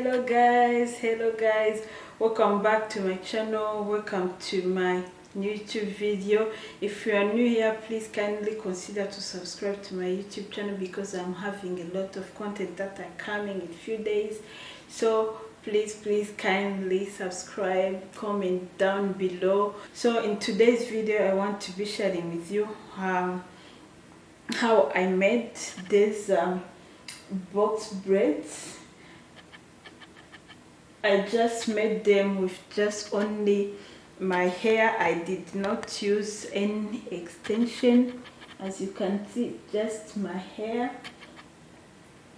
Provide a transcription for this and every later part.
Hello guys, welcome back to my channel. Welcome to my YouTube video. If you are new here, please kindly consider to subscribe to my YouTube channel because I'm having a lot of content that are coming in few days. So please kindly subscribe, comment down below. So in today's video I want to be sharing with you how I made this box braids. I just made them with just only my hair. I did not use any extension. As you can see, just my hair.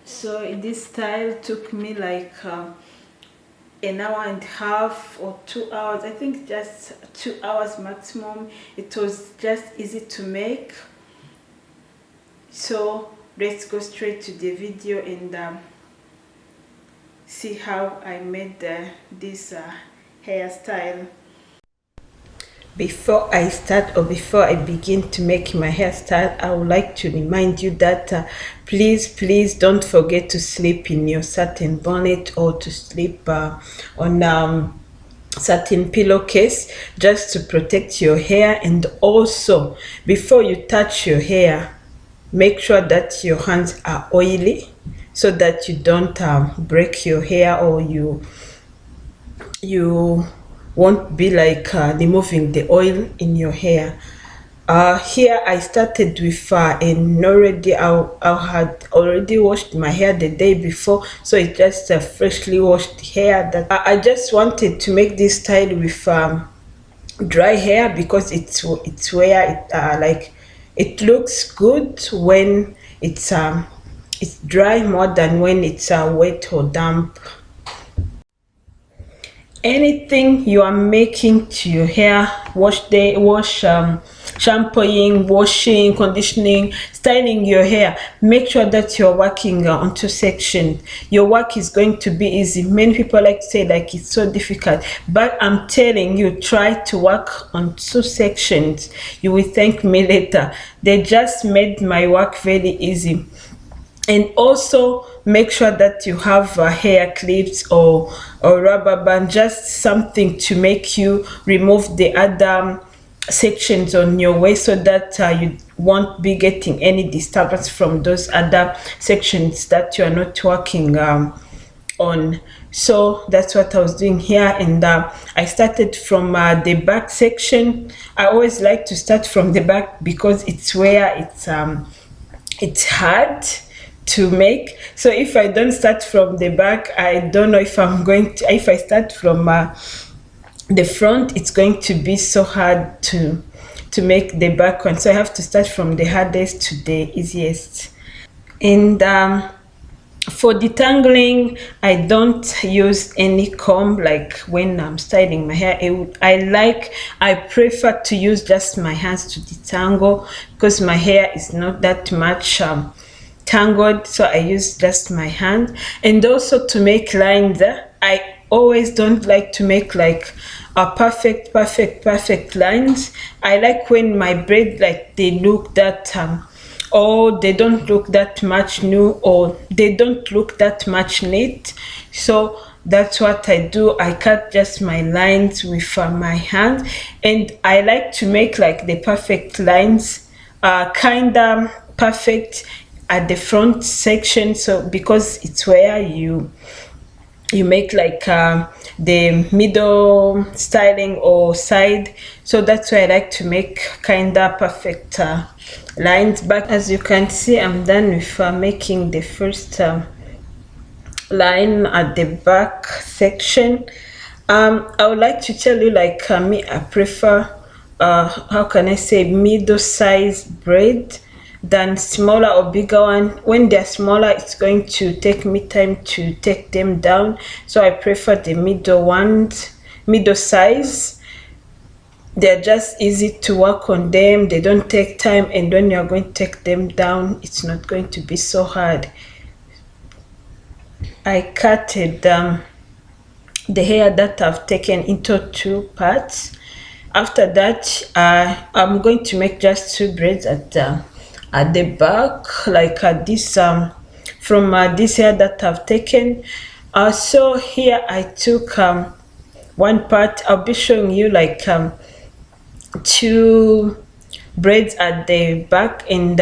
So this style took me like an hour and a half or 2 hours. I think just 2 hours maximum. It was just easy to make. So let's go straight to the video and see how I made this hairstyle. Before I start or before I begin to make my hairstyle, I would like to remind you that please don't forget to sleep in your satin bonnet or to sleep on satin pillowcase, just to protect your hair. And also, before you touch your hair, make sure that your hands are oily so that you don't break your hair, or you won't be like removing the oil in your hair. Here I started with and already I had already washed my hair the day before, so it's just freshly washed hair. That I just wanted to make this style with dry hair because it's where it like it looks good when it's dry more than when it's wet or damp. Anything you are making to your hair, shampooing, washing, conditioning, styling your hair, make sure that you're working on two sections. Your work is going to be easy. Many people like to say like it's so difficult, but I'm telling you, try to work on two sections. You will thank me later. They just made my work very easy. And also make sure that you have hair clips or rubber band, just something to make you remove the other sections on your waist, so that you won't be getting any disturbance from those other sections that you are not working on. So that's what I was doing here, and I started from the back section. I always like to start from the back because it's where it's hard to make. So if I don't start from the back, I don't know if I'm going to, if I start from the front, it's going to be so hard to make the back one. So I have to start from the hardest to the easiest. And for detangling, I don't use any comb like when I'm styling my hair. I prefer to use just my hands to detangle because my hair is not that much tangled, so I use just my hand. And also to make lines, I always don't like to make like a perfect lines. I like when my braid, like, they look that or they don't look that much new, or they don't look that much neat. So that's what I do. I cut just my lines with my hand, and I like to make like the perfect lines, kinda perfect at the front section. So because it's where you make like the middle styling or side, so that's why I like to make kinda perfect lines. But as you can see, I'm done with making the first line at the back section. I would like to tell you, like, me, I prefer how can I say, middle size braid than smaller or bigger one. When they're smaller, it's going to take me time to take them down, so I prefer the middle ones, middle size. They're just easy to work on them, they don't take time, and when you're going to take them down, it's not going to be so hard. I cutted the hair that I've taken into two parts. After that, I'm going to make just two braids at the back, like this from this hair that I've taken. So here I took one part. I'll be showing you like two braids at the back and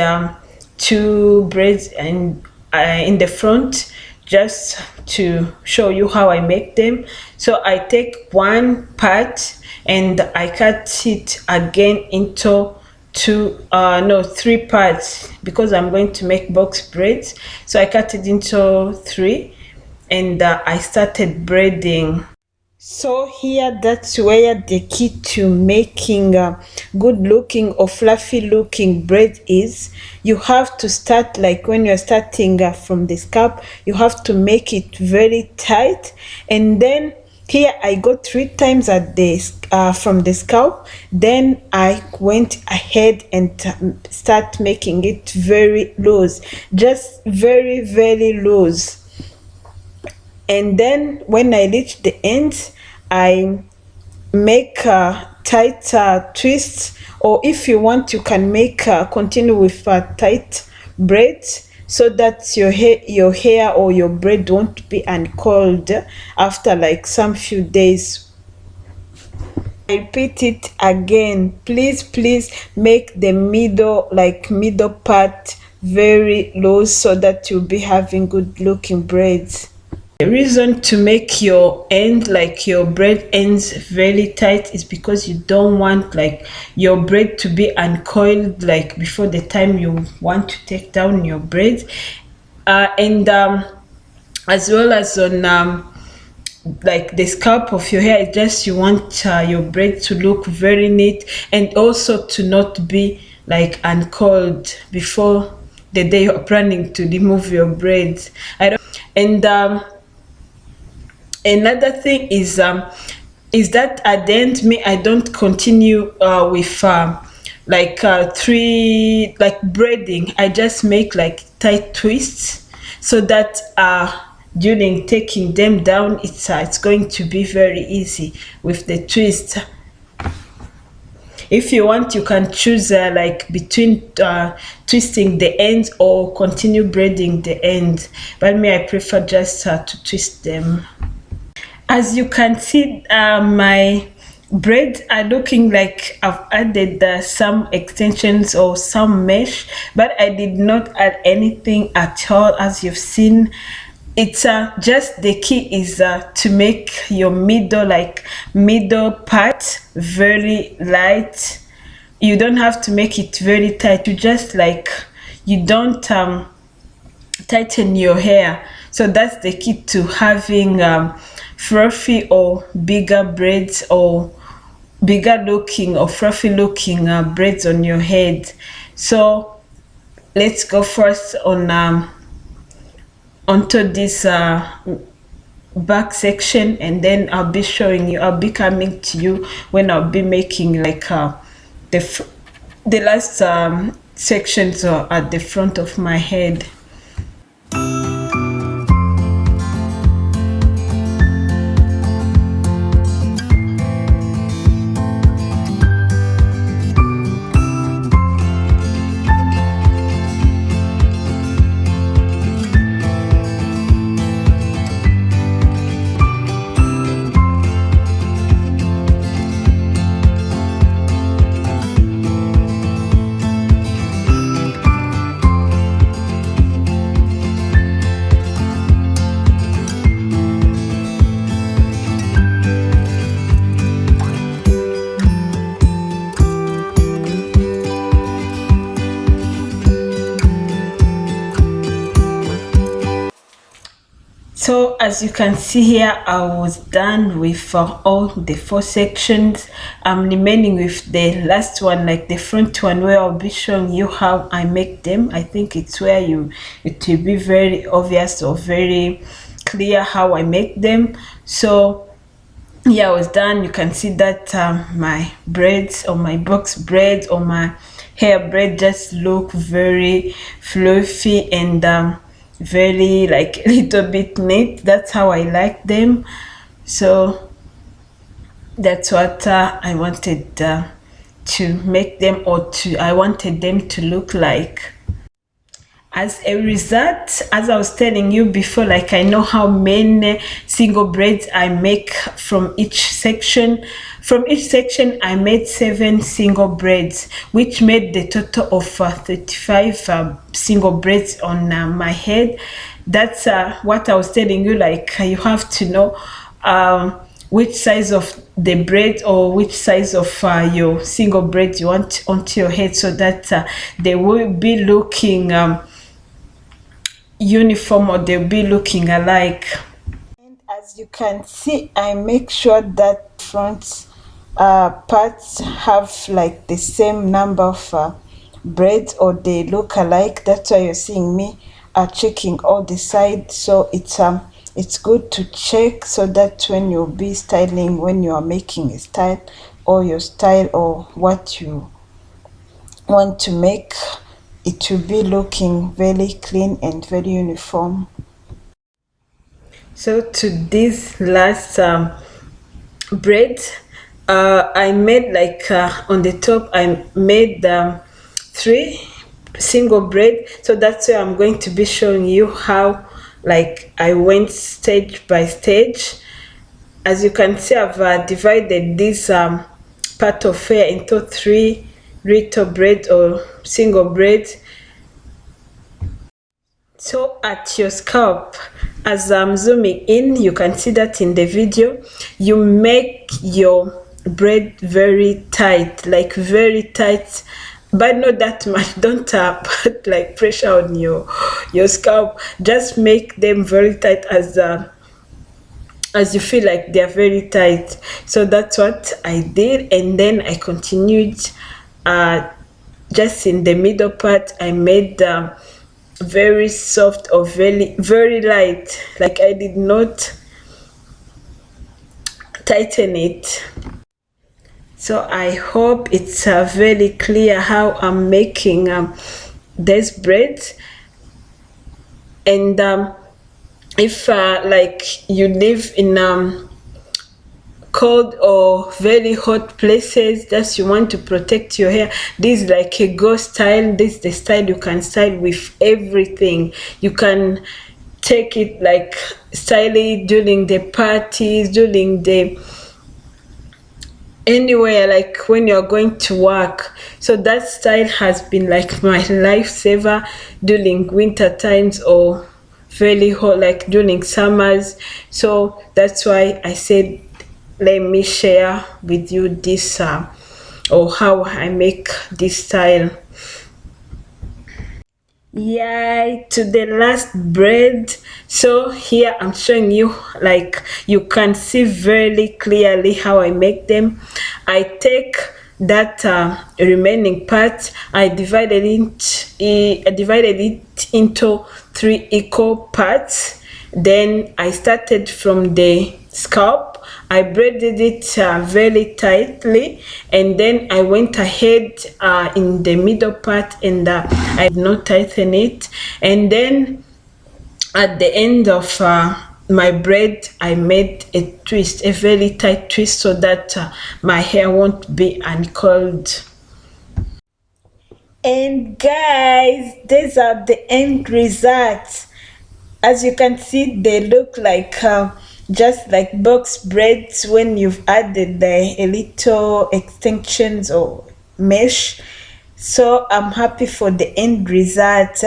two braids in the front, just to show you how I make them. So I take one part and I cut it again into three parts, because I'm going to make box braids. So I cut it into three and I started braiding. So here, that's where the key to making good looking or fluffy looking braid is. You have to start, like when you're starting from the scalp, you have to make it very tight. And then here I go 3 times at the from the scalp. Then I went ahead and start making it very loose, just very, very loose. And then when I reach the end, I make tight twists, or if you want, you can make continue with tight braids, so that your hair or your braid won't be uncurled after like some few days. I repeat it again, please make the middle part very loose, so that you'll be having good looking braids. The reason to make your end, like your braid ends, very tight is because you don't want like your braid to be uncoiled like before the time you want to take down your braid. And as well as on like the scalp of your hair, just you want your braid to look very neat, and also to not be like uncoiled before the day you're planning to remove your braids. I don't. And another thing is that at the end, me, I don't continue with three like braiding. I just make like tight twists, so that during taking them down, it's going to be very easy with the twist. If you want, you can choose like between twisting the ends or continue braiding the end, but me, I prefer just to twist them. As you can see, my braids are looking like I've added some extensions or some mesh, but I did not add anything at all. As you've seen, it's just the key is to make your middle part very light. You don't have to make it very tight. You just you don't tighten your hair. So that's the key to having fluffy or bigger braids, or bigger looking or fluffy looking braids on your head. So let's go first on onto this back section, and then I'll be coming to you when I'll be making like the last sections at the front of my head. So as you can see here, I was done with all the 4 sections. I'm remaining with the last one, like the front one, where I'll be showing you how I make them. I think it's where it will be very obvious or very clear how I make them. So yeah, I was done. You can see that my braids, or my box braids, or my hair braid just look very fluffy and very like a little bit neat. That's how I like them. So that's what I wanted to make them, or I wanted them to look like. As a result, as I was telling you before, like I know how many single braids I make from each section. From each section I made 7 single braids, which made the total of 35 single braids on my head. That's what I was telling you, like you have to know which size of the braid or which size of your single braid you want onto your head, so that they will be looking uniform, or they'll be looking alike. And as you can see, I make sure that front parts have like the same number of braids, or they look alike. That's why you're seeing me checking all the sides. So it's good to check, so that when you'll be styling, when you are making a style or your style or what you want to make, it will be looking very clean and very uniform. So to this last braid, I made like on the top I made 3 single braid. So that's why I'm going to be showing you how like I went stage by stage. As you can see, I've divided this part of hair into 3 little braids or single braids. So at your scalp, as I'm zooming in, you can see that in the video, you make your braid very tight, like very tight, but not that much. Don't put like pressure on your scalp. Just make them very tight as you feel like they're very tight. So that's what I did, and then I continued just in the middle part. I made very soft or very light, like I did not tighten it. So I hope it's very clear how I'm making this braid. And if like you live in cold or very hot places, just you want to protect your hair, this is like a go style. This is the style you can style with everything. You can take it like style it during the parties, during the anywhere, like when you're going to work. So that style has been like my lifesaver during winter times or very hot, like during summers. So that's why I said let me share with you this or how I make this style. Yeah, to the last braid. So here I'm showing you, like you can see very clearly how I make them. I take that remaining part, I divided it into 3 equal parts. Then I started from the scalp. I braided it very tightly, and then I went ahead in the middle part, and I did not tighten it. And then at the end of my braid, I made a twist, a very tight twist, so that my hair won't be uncurled. And guys, these are the end results. As you can see, they look like just like box braids when you've added a little extensions or mesh. So I'm happy for the end result.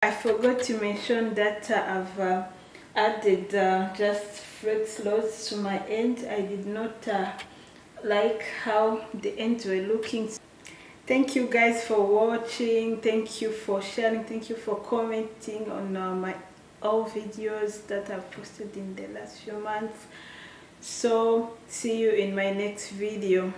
I forgot to mention that I've added just flex loads to my end. I did not like how the ends were looking. Thank you guys for watching. Thank you for sharing. Thank you for commenting on my all videos that I've posted in the last few months. So see you in my next video.